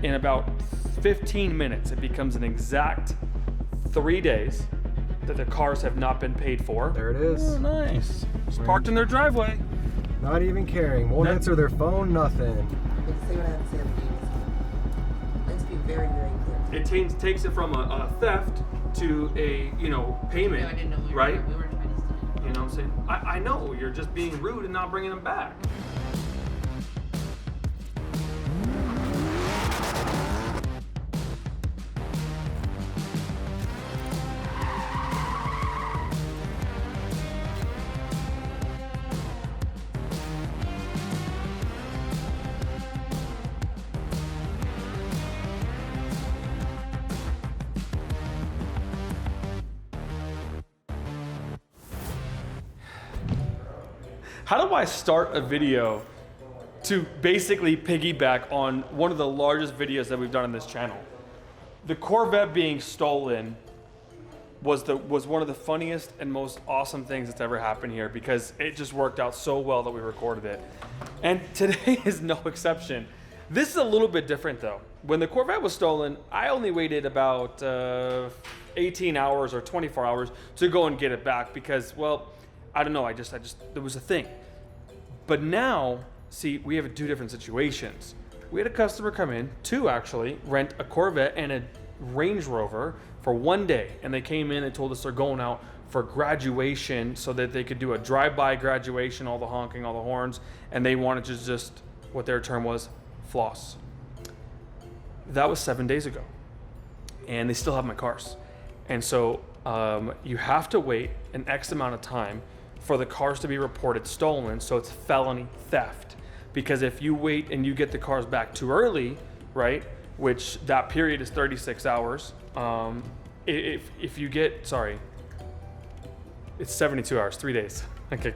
in about 15 minutes, it becomes an exact 3 days that the cars have not been paid for. There it is. Oh, nice. Just parked in their driveway. Not even caring. Won't answer their phone, nothing. Let's see what I have to say. Let's be very, very clear. It takes it from a theft to a, payment, No, I didn't know we right? We weren't trying to steal. You know what I'm saying? I know, you're just being rude and not bringing them back. How do I start a video to basically piggyback on one of the largest videos that we've done on this channel? The Corvette being stolen was one of the funniest and most awesome things that's ever happened here, because it just worked out so well that we recorded it. And today is no exception. This is a little bit different though. When the Corvette was stolen, I only waited about 18 hours or 24 hours to go and get it back because, well, I don't know, I just, there was a thing. But now, see, we have two different situations. We had a customer come in, two actually, rent a Corvette and a Range Rover for 1 day. And they came in and told us they're going out for graduation so that they could do a drive-by graduation, all the honking, all the horns. And they wanted to just, what their term was, floss. That was 7 days ago. And they still have my cars. And so you have to wait an X amount of time for the cars to be reported stolen, so it's felony theft. Because if you wait and you get the cars back too early, right, which that period is 36 hours, if you get, sorry, it's 72 hours, 3 days. Okay,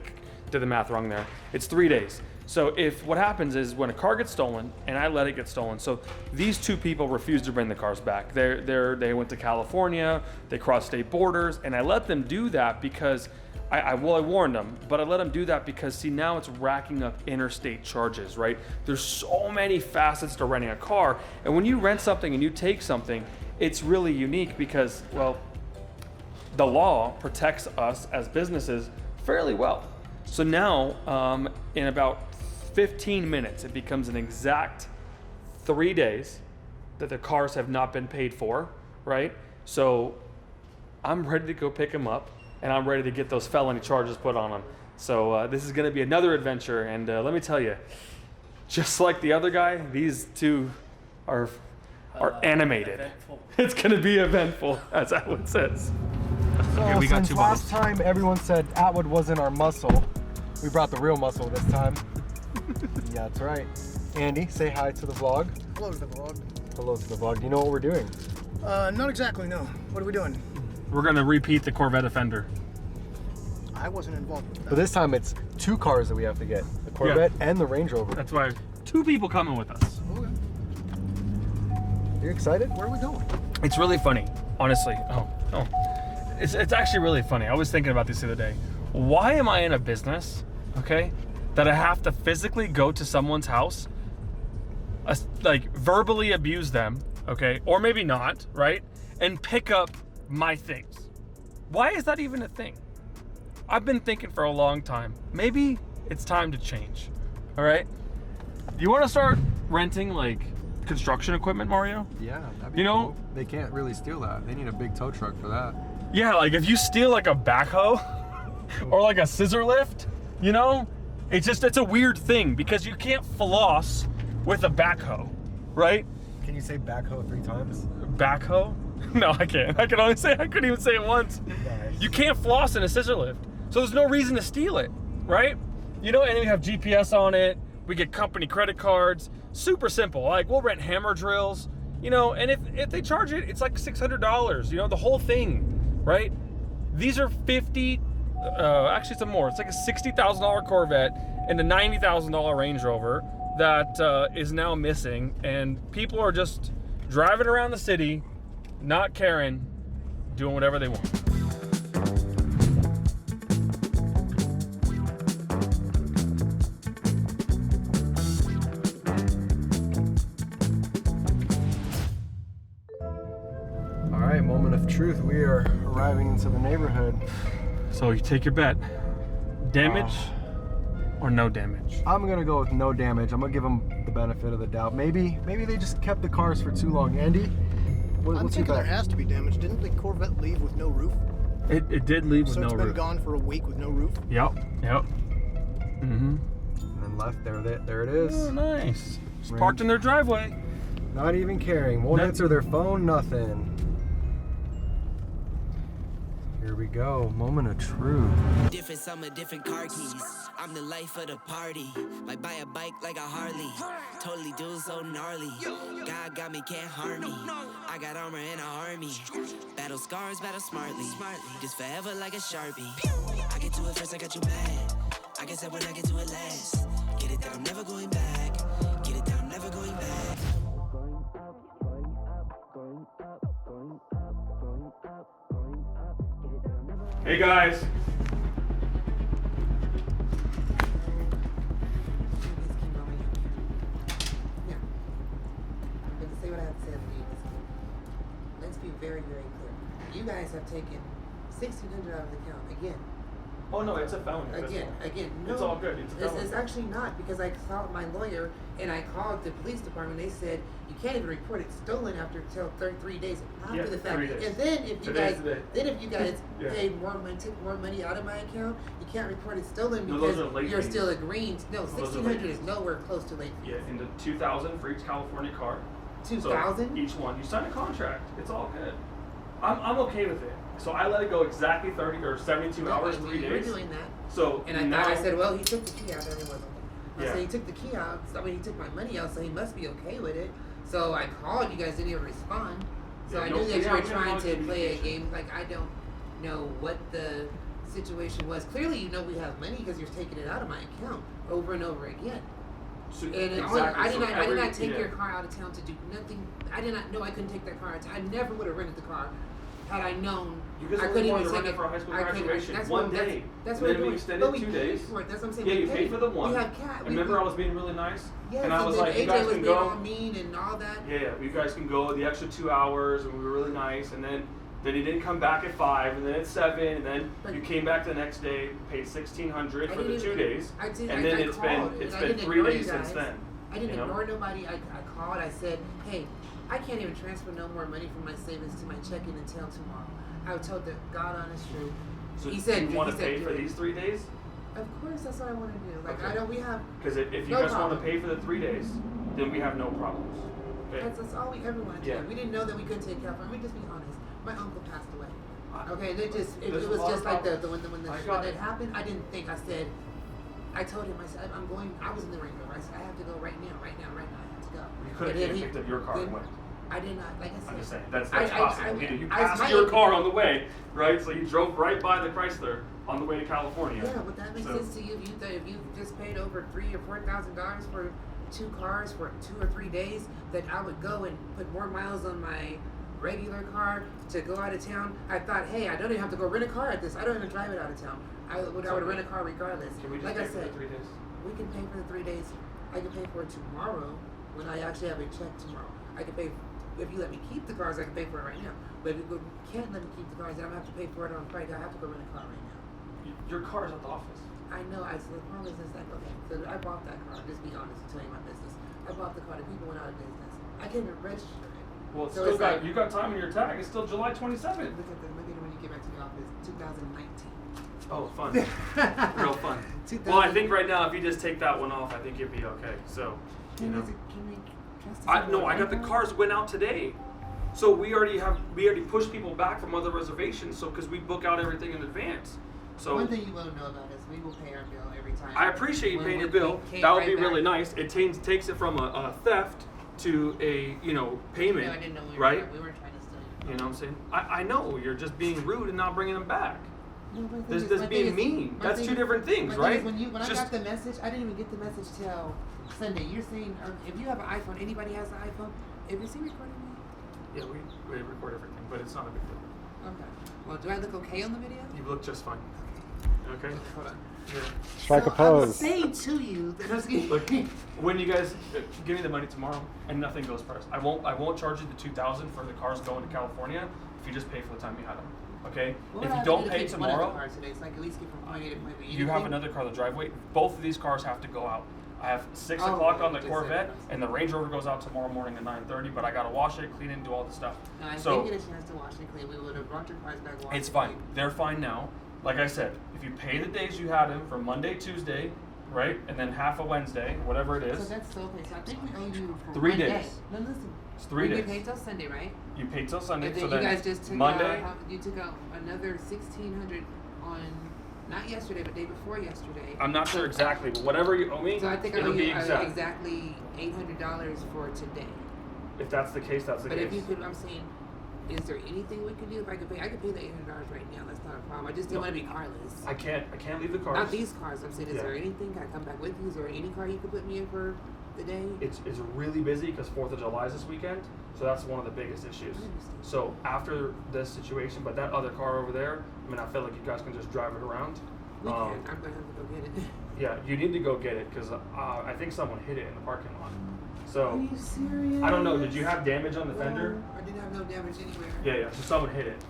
did the math wrong there. It's 3 days. So if what happens is when a car gets stolen and I let it get stolen, so these two people refused to bring the cars back. They went to California, they crossed state borders, and I let them do that because I warned them, but I let them do that because, see, now it's racking up interstate charges, right? There's so many facets to renting a car, and when you rent something and you take something, it's really unique because, well, the law protects us as businesses fairly well. So now, in about 15 minutes, it becomes an exact 3 days that the cars have not been paid for, right? So I'm ready to go pick them up, and I'm ready to get those felony charges put on them. So this is gonna be another adventure, and let me tell you, just like the other guy, these two are animated. Eventful. It's gonna be eventful, as Atwood says. So Okay, we got since two last bottles. time everyone said Atwood wasn't our muscle, we brought the real muscle this time. Yeah, that's right. Andy, say hi to the vlog. Hello to the vlog. Hello to the vlog. You know what we're doing? Not exactly, no. What are we doing? We're gonna repeat the Corvette offender. I wasn't involved with that. But this time it's two cars that we have to get. The Corvette and the Range Rover. That's why two people coming with us. Okay. You excited? Where are we going? It's really funny, honestly. Oh. It's actually really funny. I was thinking about this the other day. Why am I in a business, okay, that I have to physically go to someone's house, like verbally abuse them, okay, or maybe not, right, and pick up my things? Why is that even a thing? I've been thinking for a long time. Maybe it's time to change, all right? You want to start renting, like, construction equipment, Mario? Yeah. You know, cool. They can't really steal that. They need a big tow truck for that. yeah, like if you steal like a backhoe or like a scissor lift, you know, it's a weird thing because you can't floss with a backhoe, right? Can you say backhoe 3 times? Backhoe? No, I can't. I couldn't even say it once. Nice. You can't floss in a scissor lift, so there's no reason to steal it, right? You know, and we have GPS on it. We get company credit cards. Super simple. Like, we'll rent hammer drills, you know, and if they charge it, it's like $600, you know, the whole thing, right? These are actually some more. It's like a $60,000 Corvette and a $90,000 Range Rover that is now missing, and people are just driving around the city, not caring, doing whatever they want. right, moment of truth. We are arriving into the neighborhood. So you take your bet. Damage or no damage? I'm gonna go with no damage. I'm gonna give them the benefit of the doubt. Maybe they just kept the cars for too long. Andy, I'm what's your thinking there bet? has to be damage. Didn't the Corvette leave with no roof? It did leave with So no it's been roof. gone for a week with no roof? Yep. Mm-hmm. And then left there it is. Oh, nice. Just Range. parked in their driveway. Not even caring. Won't That- answer their phone, nothing. Here we go. Moment of truth. Different summer, different car keys. I'm the life of the party. Might buy a bike like a Harley. Totally do so gnarly. God got me, can't harm me. I got armor and an army. Battle scars, battle smartly. Just forever like a Sharpie. I get to it first, I got you mad. I guess that when I get to it last. Get it that I'm never going back. Get it that I'm never going back. Going up, going up, going up, going up, going up, going up. Get it that I'm never. Hey guys. Yeah. I'm going to say what I have to say at the beginning of this game. Let's be very, very clear. You guys have taken $1,600 out of the account again. Oh no, it's a felony. Again, no. It's all good. It's a felony. It's actually not, because I called my lawyer and I called the police department. They said you can't even report it stolen till 33 days after Yeah, the fact. 3 days. And then if you guys Yeah. paid more money, took more money out of my account, you can't report it stolen No, those because are late you're fees. still agreeing. No, those are late 1,600 is fees. nowhere close to late fees. Yeah, into $2,000 for each California car. 2,000? So each one. You sign a contract. It's all good. I'm okay with it. So I let it go exactly 30 or 72 hours, 3 You were days. doing that. So And now, I said, well, he took the key out. And it wasn't. I Yeah. said, he took the key out. I mean, he took my money out, so he must be okay with it. So I called. You guys didn't even respond. So Yeah, I no- knew that yeah, you were we had trying no to play a communication. game. Like, I don't know what the situation was. Clearly, you know we have money because you're taking it out of my account over and over again. so, And exactly. I So did not every- take yeah. your car out of town to do nothing. I did not know I couldn't take that car out of town. I never would have rented the car had I known. You guys I only couldn't wanted even to rent take it for a high school I couldn't- graduation. that's One what- day. That's And what then we're we doing. extended But we 2 paid days. for it. That's what I'm saying. Yeah, We you paid for the one. We have cat. And remember, I was being really nice. Yes, and I was then like, you AJ guys was can being go. all mean and all that. Yeah, you guys can go the extra 2 hours, and we were really nice. And then he didn't come back at 5, and then at 7, and then But- you came back the next day, paid $1,600 I for the didn't 2 even- days, I did- and I- then I it's called, been and I 3 didn't ignore you days since guys. then. I didn't you know? ignore nobody. I called. I said, hey, I can't even transfer no more money from my savings to my checking until tomorrow. I told the God honest truth. So He said, you want he to said, pay do for it. these 3 days? Of course, that's what I want to do. Like, Okay. I know we have. Because if you No guys want to problem. pay for the 3 days, then we have no problems. Okay. That's all we ever wanted to Yeah. do. We didn't know that we couldn't take care of it. We just be honest. My uncle passed away. I- Okay, and it There's was a lot just of like problems. when I got that it. happened. I didn't think. I said, I told him. I said, I'm going. I was in the Range Rover. I said, I have to go right now. I have to go. You could have And then came he- and picked up your car and then- went. I did not. Like I said, I'm just saying, that's I- possible. You I- passed my- your car on the way, right? So you drove right by the Chrysler on the way to California. Yeah, but that makes So- sense to you if you just paid over $3,000 or $4,000 for 2 cars for 2 or 3 days, that I would go and put more miles on my regular car to go out of town. I thought, hey, I don't even have to go rent a car at this. I don't even drive it out of town. I would rent a car regardless. Can we just like pay I for said, the 3 days? we can pay for the 3 days. I can pay for it tomorrow when I actually have a check tomorrow. I can pay. If you let me keep the cars, I can pay for it right now. But if you can't let me keep the cars, then I'm gonna have to pay for it on Friday. I have to go rent a car right now. Your car's at the office. I know. The problem is like, okay, so I bought that car. Just be honest and tell you my business. I bought the car. The people went out of business. I can't even register it. Well, it's So still it's got like- you got time in your tag. It's still July 27th. Look at when you get back to the office. 2019. Oh, fun. Real fun. Well, I think right now, if you just take that one off, I think you'd be okay. So, you know. Can we trust I got the cars went out today. So we already pushed people back from other reservations. So because we book out everything in advance. So One thing you won't know about is we will pay our bill every time. I appreciate you When paying your we bill. came That would right be back. really nice. It takes it from a theft to a payment, No, I didn't know we were right? We weren't trying to steal your You know what I'm saying? I know you're just being rude and not bringing them back. No, my thing That's is- that's my being thing is- mean. my That's thing two is- different things, my thing right? is when I Just- got the message, I didn't even get the message till Sunday. You're saying if you have an iPhone, anybody has an iPhone. Is he recording me? Yeah, we record everything, but it's not a big deal. Okay. Well, do I look okay on the video? You look just fine. Okay. Hold on. Here. Strike a So I was pose. saying to you that I was getting. Look, when you guys give me the money tomorrow and nothing goes first, I won't charge you the $2,000 for the cars going to California if you just pay for the time you had them. Okay? What If would I you don't do to pay fix one of the tomorrow, cars today, so I can at least get from point A to point B? you have Anything? another car, the driveway. Both of these cars have to go out. I have 6 Oh, o'clock on the just Corvette, said- and the Range Rover goes out tomorrow morning at 9:30. But I gotta wash it, clean it, and do all the stuff. No, I So didn't get a chance to wash and clean. We would have brought your cars back. washed it's and fine. cleaned. They're fine now. Like I said, if you pay the days you had them from Monday, Tuesday, right, and then half a Wednesday, whatever it So is, that's still okay. So I think we owe you for 3 one days. day. No, listen. It's 3 We days. paid till Sunday, right? You paid till Sunday. And then So you then guys just took Monday. out. You took out another $1,600 on not yesterday, but day before yesterday. I'm not sure exactly, but whatever you owe me, So I think I it'll owe be you exact. exactly $800 for today. If that's the case, that's the But case. if you could, I'm saying, is there anything we could do? If I could pay the $800 right now. That's not a problem. I just didn't No. want to be carless. I can't leave the cars. Not these cars. I'm saying, is Yeah. there anything? Can I come back with you? Is there any car you could put me in for the day? It's really busy because 4th of July is this weekend, so that's one of the biggest issues. I understand. So after this situation, but that other car over there, I mean, I feel like you guys can just drive it around. We can. I'm gonna have to go get it. Yeah, you need to go get it because I think someone hit it in the parking lot. Are So you serious? I don't know. Did you have damage on the fender? No, I didn't have no damage anywhere. Yeah. So someone hit it.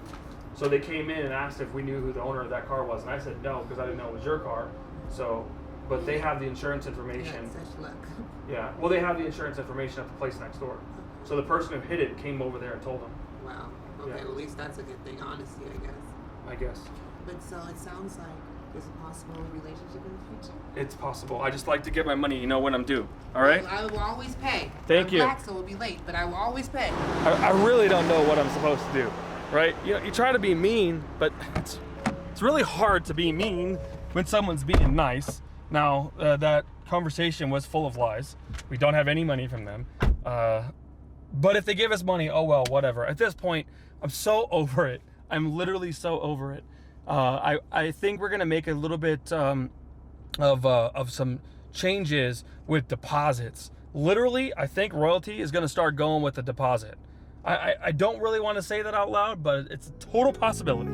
So they came in and asked if we knew who the owner of that car was, and I said no because I didn't know it was your car. So, but they have the insurance information. Yeah, such luck. Yeah. Well, they have the insurance information at the place next door. So the person who hit it came over there and told them. Wow. Okay, Yeah. well, at least that's a good thing. Honesty, I guess. I guess But so it sounds like there's a possible relationship in the future. it's possible. I just like to get my money, you know, when I'm due. All right. I will always pay. Thank I'm you. Black, so we'll be late, but I will always pay. I really don't know what I'm supposed to do, right? You know, you try to be mean, but it's really hard to be mean when someone's being nice. Now, that conversation was full of lies. We don't have any money from them. But if they give us money, oh well, whatever. At this point, I'm so over it. I'm literally so over it. I think we're gonna make a little bit of some changes with deposits. Literally, I think royalty is gonna start going with the deposit. I don't really want to say that out loud, but it's a total possibility.